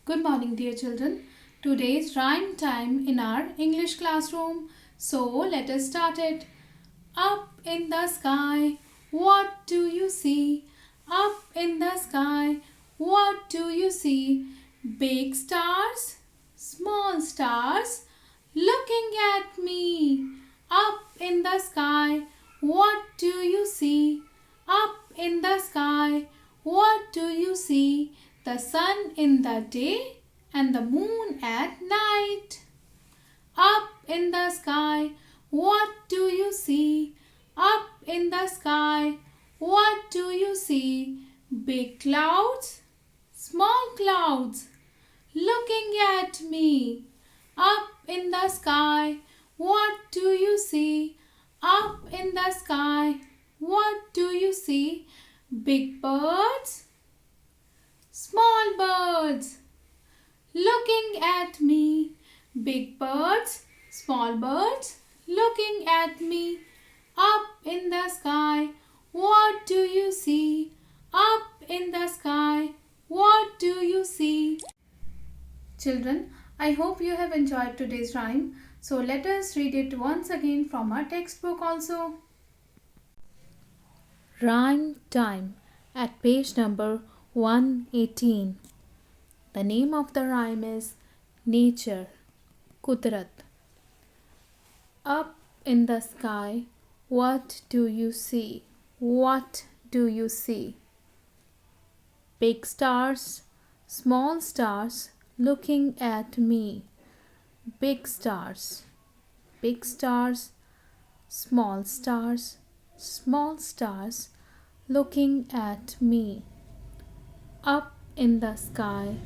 Good morning, dear children. Today is rhyme time in our English classroom. So let us start it. Up in the sky, what do you see? Up in the sky, what do you see? Big stars, small stars, looking at me. Up in the sky, what do you see? Up in the sky, what do you see? The sun in the day and the moon at night. Up in the sky, what do you see? Up in the sky, what do you see? Big clouds, small clouds, looking at me. Up in the sky, what do you see? Up in the sky, what do you see? Big birds, small birds, looking at me. Big birds, small birds, looking at me. Up in the sky, what do you see? Up in the sky, what do you see? Children, I hope you have enjoyed today's rhyme. So let us read it once again from our textbook also. Rhyme time at page number 118. The name of the rhyme is Nature. Kudrat. Up in the sky, what do you see? What do you see? Big stars, small stars, looking at me. Big stars, small stars, small stars, looking at me. Up in the sky,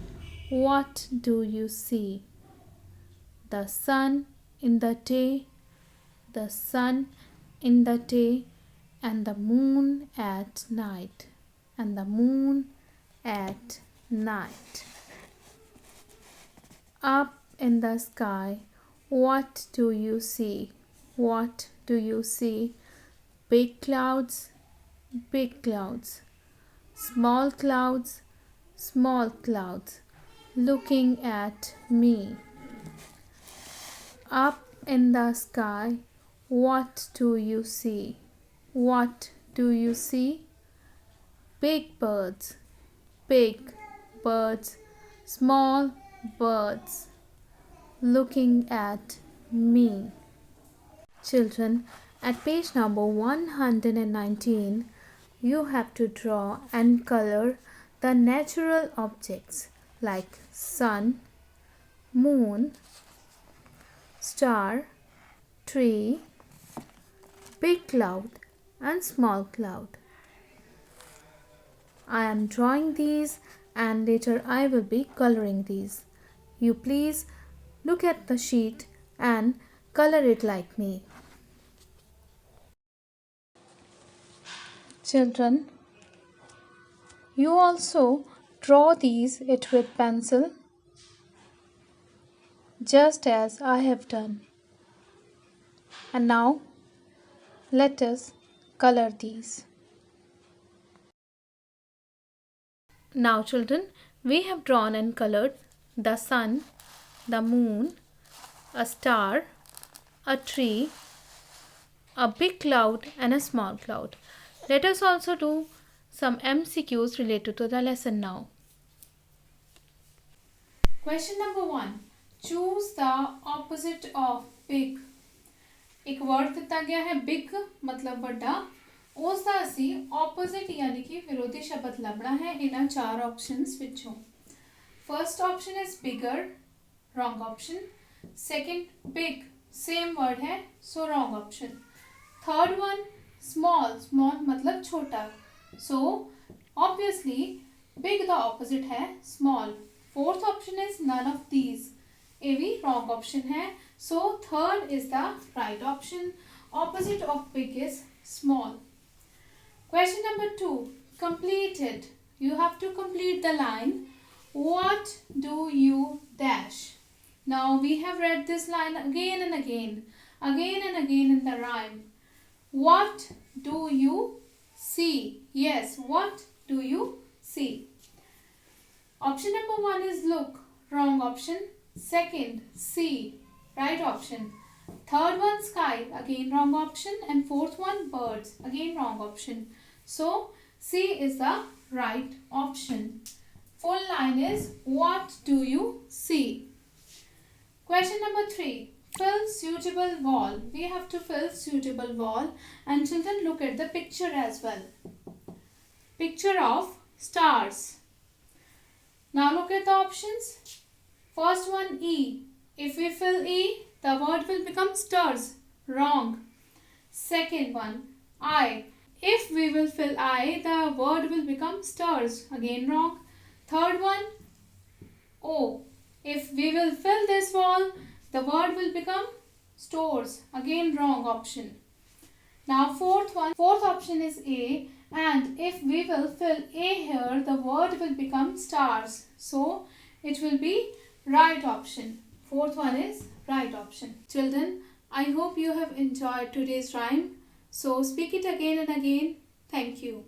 what do you see? The sun in the day, the sun in the day, and the moon at night, and the moon at night. Up in the sky, what do you see? What do you see? Big clouds, small clouds, looking at me. Up in the sky, what do you see? What do you see? Big birds, small birds, looking at me. Children, at page number 119, you have to draw and color the natural objects like sun, moon, star, tree, big cloud and small cloud. I am drawing these and later I will be coloring these. You please look at the sheet and color it like me. Children, you also draw these it with pencil just as I have done. And now let us color these. Now children, we have drawn and colored the sun, the moon, a star, a tree, a big cloud and a small cloud. Let us also do some MCQs related to the lesson now. Question number 1. Choose the opposite of big. एक word दिता गया है big मतलब बड़ा उसका ਅਸੀਂ opposite यानी कि विरोधी शब्द ਲੱਭਣਾ है ਇਹਨਾਂ ਚਾਰ ऑप्शंस ਵਿੱਚੋਂ. First option is bigger, wrong option. Second big, same word है so wrong option. Third one small, small मतलब छोटा so obviously big the opposite है small. Fourth option is none of these. ये भी wrong option है so third is the right option. Opposite of big is small. Question number 2. Completed. You have to complete the line. What do you dash? Now we have read this line again and again in the rhyme. What do you see? Yes, what do you see? Option number 1 is look. wrong option. Second, sea, right option. Third one, sky, again wrong option. And fourth one, birds, again wrong option. So, C is the right option. Full line is, what do you see? Question number 3. Fill suitable wall. We have to fill suitable wall. And children, look at the picture as well. Picture of stars. Now look at the options. First one, E. If we fill E, the word will become stars. Wrong. Second one, I. If we will fill I, the word will become stars. Again wrong. Third one, O. If we will fill this wall, the word will become stores. Again wrong option. Now fourth option is A. And if we will fill A here, the word will become stars. So it will be right option. Fourth one is right option. Children, I hope you have enjoyed today's rhyme. So speak it again and again. Thank you.